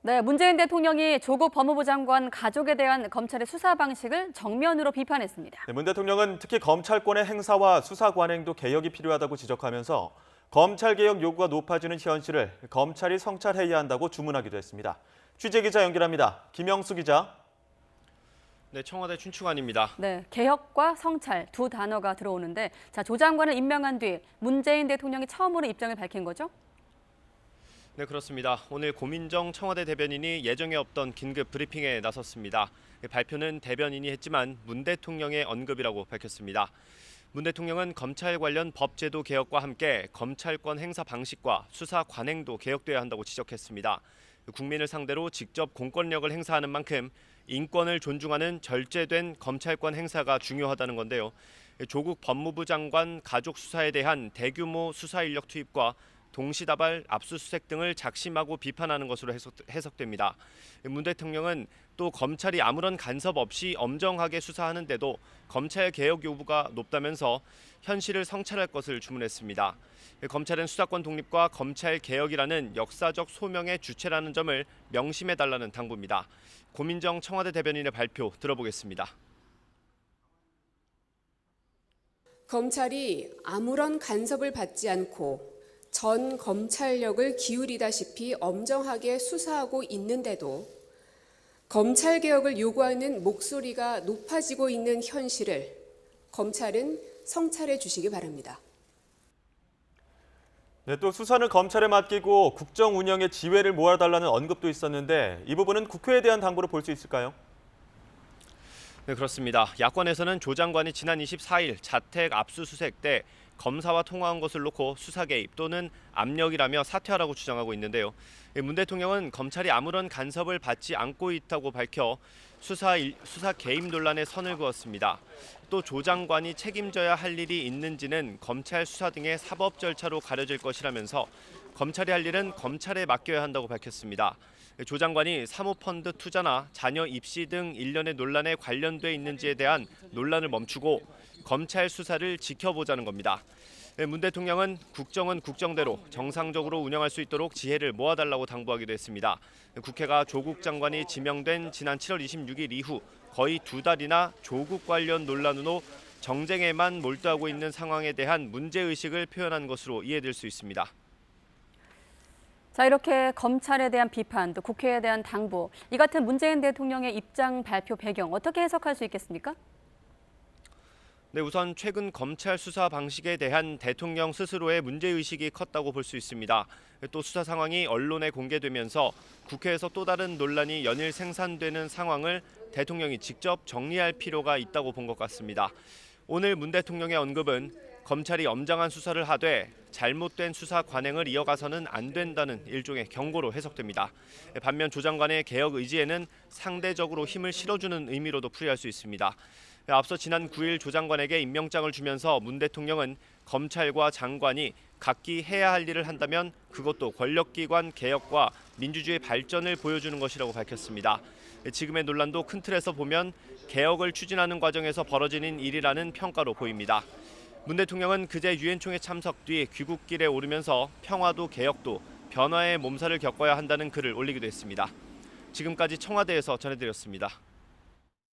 네, 문재인 대통령이 조국 법무부 장관 가족에 대한 검찰의 수사 방식을 정면으로 비판했습니다. 문 대통령은 특히 검찰권의 행사와 수사 관행도 개혁이 필요하다고 지적하면서 검찰개혁 요구가 높아지는 현실을 검찰이 성찰해야 한다고 주문하기도 했습니다. 취재기자 연결합니다. 김영수 기자. 네, 청와대 춘추관입니다. 네, 개혁과 성찰 두 단어가 들어오는데 조 장관을 임명한 뒤 문재인 대통령이 처음으로 입장을 밝힌 거죠? 네, 그렇습니다. 오늘 고민정 청와대 대변인이 예정에 없던 긴급 브리핑에 나섰습니다. 발표는 대변인이 했지만 문 대통령의 언급이라고 밝혔습니다. 문 대통령은 검찰 관련 법제도 개혁과 함께 검찰권 행사 방식과 수사 관행도 개혁돼야 한다고 지적했습니다. 국민을 상대로 직접 공권력을 행사하는 만큼 인권을 존중하는 절제된 검찰권 행사가 중요하다는 건데요. 조국 법무부 장관 가족 수사에 대한 대규모 수사 인력 투입과 동시다발 압수수색 등을 작심하고 비판하는 것으로 해석됩니다. 문 대통령은 또 검찰이 아무런 간섭 없이 엄정하게 수사하는데도 검찰 개혁 요구가 높다면서 현실을 성찰할 것을 주문했습니다. 검찰은 수사권 독립과 검찰 개혁이라는 역사적 소명의 주체라는 점을 명심해달라는 당부입니다. 고민정 청와대 대변인의 발표 들어보겠습니다. 검찰이 아무런 간섭을 받지 않고 전 검찰력을 기울이다시피 엄정하게 수사하고 있는데도 검찰개혁을 요구하는 목소리가 높아지고 있는 현실을 검찰은 성찰해 주시기 바랍니다. 네, 또 수사는 검찰에 맡기고 국정 운영의 지혜를 모아달라는 언급도 있었는데 이 부분은 국회에 대한 당부로 볼 수 있을까요? 네, 그렇습니다. 야권에서는 조 장관이 지난 24일 자택 압수수색 때 검사와 통화한 것을 놓고 수사 개입 또는 압력이라며 사퇴하라고 주장하고 있는데요. 문 대통령은 검찰이 아무런 간섭을 받지 않고 있다고 밝혀 수사 개입 논란에 선을 그었습니다. 또 조 장관이 책임져야 할 일이 있는지는 검찰 수사 등의 사법 절차로 가려질 것이라면서 검찰이 할 일은 검찰에 맡겨야 한다고 밝혔습니다. 조 장관이 사모펀드 투자나 자녀 입시 등 일련의 논란에 관련돼 있는지에 대한 논란을 멈추고 검찰 수사를 지켜보자는 겁니다. 문 대통령은 국정은 국정대로 정상적으로 운영할 수 있도록 지혜를 모아달라고 당부하기도 했습니다. 국회가 조국 장관이 지명된 지난 7월 26일 이후 거의 2달이나 조국 관련 논란으로 정쟁에만 몰두하고 있는 상황에 대한 문제의식을 표현한 것으로 이해될 수 있습니다. 이렇게 검찰에 대한 비판, 또 국회에 대한 당부, 이 같은 문재인 대통령의 입장 발표 배경 어떻게 해석할 수 있겠습니까? 네, 우선 최근 검찰 수사 방식에 대한 대통령 스스로의 문제의식이 컸다고 볼 수 있습니다. 또 수사 상황이 언론에 공개되면서 국회에서 또 다른 논란이 연일 생산되는 상황을 대통령이 직접 정리할 필요가 있다고 본 것 같습니다. 오늘 문 대통령의 언급은 검찰이 엄정한 수사를 하되 잘못된 수사 관행을 이어가서는 안 된다는 일종의 경고로 해석됩니다. 반면 조 장관의 개혁 의지에는 상대적으로 힘을 실어주는 의미로도 풀이할 수 있습니다. 앞서 지난 9일 조 장관에게 임명장을 주면서 문 대통령은 검찰과 장관이 각기 해야 할 일을 한다면 그것도 권력기관 개혁과 민주주의 발전을 보여주는 것이라고 밝혔습니다. 지금의 논란도 큰 틀에서 보면 개혁을 추진하는 과정에서 벌어지는 일이라는 평가로 보입니다. 문 대통령은 그제 유엔 총회 참석 뒤 귀국길에 오르면서 평화도 개혁도 변화의 몸살을 겪어야 한다는 글을 올리기도 했습니다. 지금까지 청와대에서 전해드렸습니다.